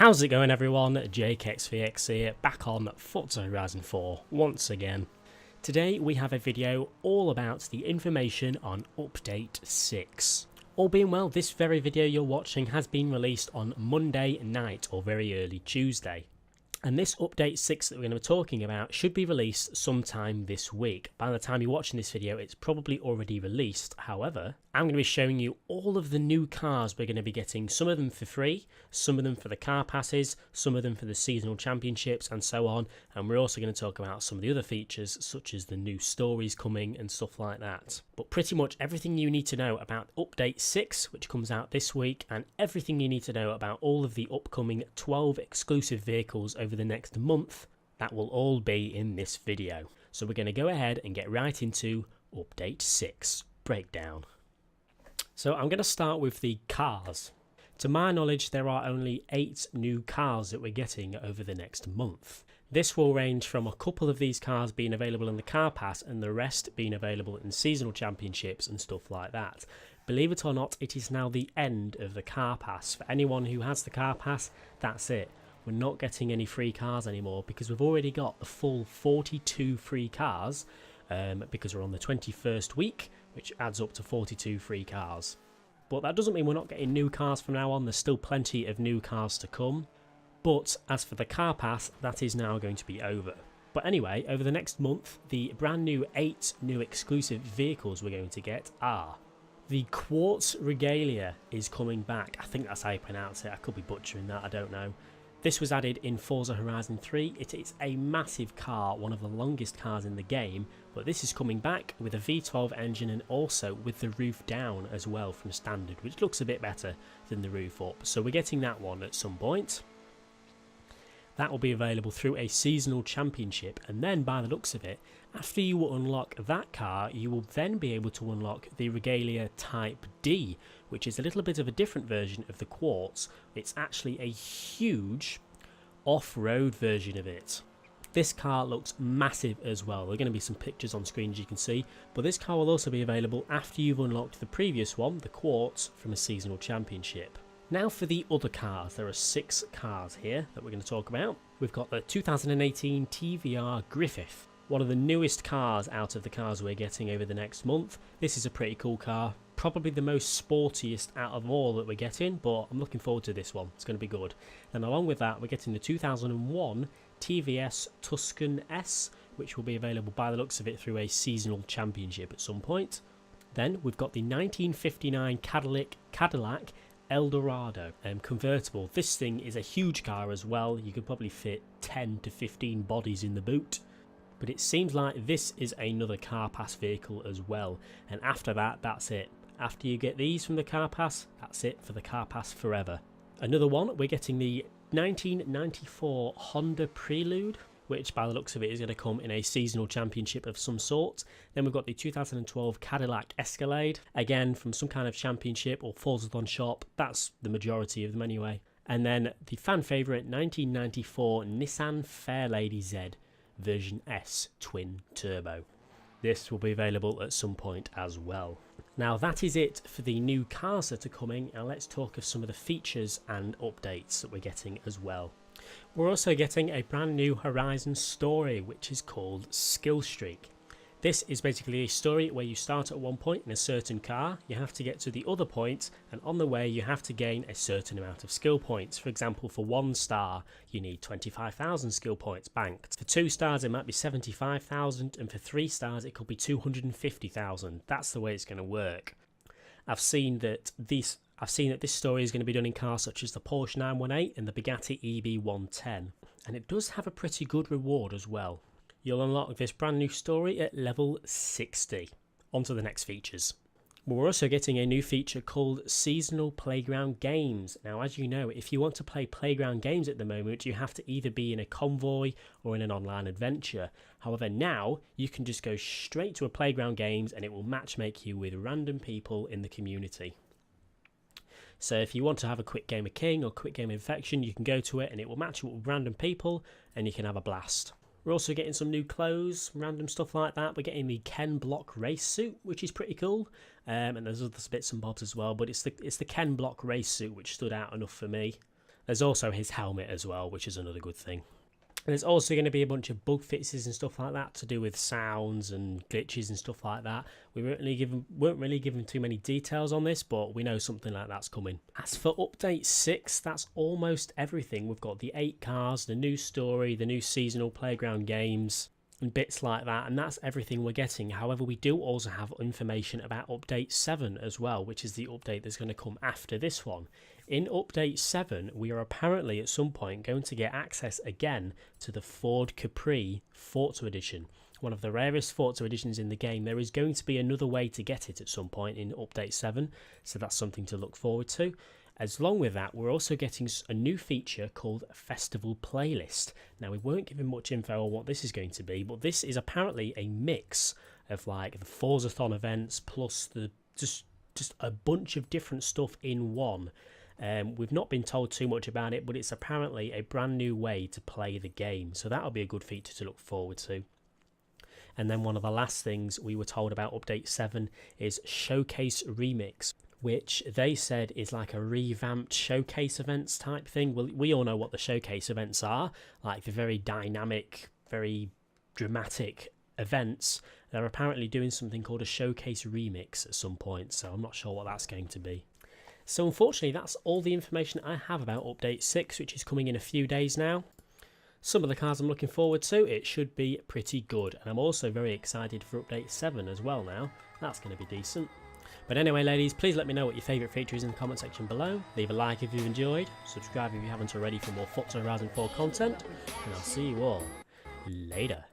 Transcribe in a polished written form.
How's it going everyone? JakeXVX here, back on Forza Horizon 4 once again. Today we have a video all about the information on Update 6. All being well, this very video you're watching has been released on Monday night or very early Tuesday. And this Update 6 that we're going to be talking about should be released sometime this week. By the time you're watching this video, it's probably already released. However, I'm going to be showing you all of the new cars we're going to be getting. Some of them for free, some of them for the car passes, some of them for the seasonal championships and so on. And we're also going to talk about some of the other features such as the new stories coming and stuff like that. But pretty much everything you need to know about Update 6, which comes out this week, and everything you need to know about all of the upcoming 12 exclusive vehicles over the next month, that will all be in this video. So we're going to go ahead and get right into Update 6 breakdown. So I'm going to start with the cars. To my knowledge, there are only 8 new cars that we're getting over the next month. This will range from a couple of these cars being available in the car pass and the rest being available in seasonal championships and stuff like that. Believe it or not, it is now the end of the car pass. For anyone who has the car pass, that's it. We're not getting any free cars anymore because we've already got the full 42 free cars because we're on the 21st week, which adds up to 42 free cars. But that doesn't mean we're not getting new cars from now on. There's still plenty of new cars to come. But as for the car pass, that is now going to be over. But anyway, over the next month, the brand new 8 new exclusive vehicles we're going to get are: the Quartz Regalia is coming back. I think that's how you pronounce it. I could be butchering that, I don't know. This was added in Forza Horizon 3. It is a massive car, one of the longest cars in the game, but this is coming back with a V12 engine and also with the roof down as well from standard, which looks a bit better than the roof up. So we're getting that one at some point. That will be available through a seasonal championship, and then by the looks of it, after you will unlock that car, you will then be able to unlock the Regalia Type D, which is a little bit of a different version of the Quartz. It's actually a huge off-road version of it. This car looks massive as well. There are going to be some pictures on screen as you can see, but this car will also be available after you've unlocked the previous one, the Quartz, from a seasonal championship. Now for the other cars, there are 6 cars here that we're going to talk about. We've got the 2018 TVR Griffith, one of the newest cars out of the cars we're getting over the next month. This is a pretty cool car, probably the most sportiest out of all that we're getting, but I'm looking forward to this one. It's going to be good. Then along with that, we're getting the 2001 TVS Tuscan S, which will be available by the looks of it through a seasonal championship at some point. Then we've got the 1959 Cadillac Eldorado convertible. This thing is a huge car as well. You could probably fit 10 to 15 bodies in the boot. But it seems like this is another car pass vehicle as well. And after that, that's it. After you get these from the car pass, that's it for the car pass forever. Another one, we're getting the 1994 Honda Prelude, which by the looks of it is going to come in a seasonal championship of some sort. Then we've got the 2012 Cadillac Escalade, again from some kind of championship or Forzathon shop. That's the majority of them anyway. And then the fan favourite 1994 Nissan Fairlady Z version S twin turbo. This will be available at some point as well. Now that is it for the new cars that are coming, and let's talk of some of the features and updates that we're getting as well. We're also getting a brand new Horizon story, which is called Skill Streak. This is basically a story where you start at one point in a certain car, you have to get to the other point, and on the way you have to gain a certain amount of skill points. For example, for 1 star you need 25,000 skill points banked. For 2 stars it might be 75,000, and for 3 stars it could be 250,000. That's the way it's going to work. I've seen that this story is going to be done in cars such as the Porsche 918 and the Bugatti EB110, and it does have a pretty good reward as well. You'll unlock this brand new story at level 60. On to the next features. We're also getting a new feature called Seasonal Playground Games. Now, as you know, if you want to play playground games at the moment, you have to either be in a convoy or in an online adventure. However, now you can just go straight to a playground games and it will matchmake you with random people in the community. So if you want to have a quick game of King or quick game of Infection, you can go to it and it will match you up with random people and you can have a blast. We're also getting some new clothes, random stuff like that. We're getting the Ken Block race suit, which is pretty cool. And there's other bits and bobs as well, but it's the Ken Block race suit which stood out enough for me. There's also his helmet as well, which is another good thing. And there's also going to be a bunch of bug fixes and stuff like that to do with sounds and glitches and stuff like that. We weren't really given too many details on this, but we know something like that's coming. As for Update 6, that's almost everything. We've got the 8 cars, the new story, the new seasonal playground games, and bits like that, and that's everything we're getting. However, we do also have information about Update 7 as well, which is the update that's going to come after this one. In Update 7, we are apparently at some point going to get access again to the Ford Capri Forza Edition, one of the rarest Forza editions in the game. There is going to be another way to get it at some point in Update 7, so that's something to look forward to. As long with that, we're also getting a new feature called Festival Playlist. Now, we weren't given much info on what this is going to be, but this is apparently a mix of like the Forzathon events plus the just a bunch of different stuff in one. We've not been told too much about it, but it's apparently a brand new way to play the game, so that'll be a good feature to look forward to. And then one of the last things we were told about Update 7 is Showcase Remix, which they said is like a revamped showcase events type thing. Well, we all know what the showcase events are, like the very dynamic, very dramatic events. They're apparently doing something called a Showcase Remix at some point, so I'm not sure what that's going to be. So unfortunately, that's all the information I have about Update 6, which is coming in a few days now. Some of the cars I'm looking forward to, it should be pretty good. And I'm also very excited for Update 7 as well now. That's going to be decent. But anyway, ladies, please let me know what your favourite feature is in the comment section below. Leave a like if you've enjoyed. Subscribe if you haven't already for more Forza Horizon 4 content. And I'll see you all later.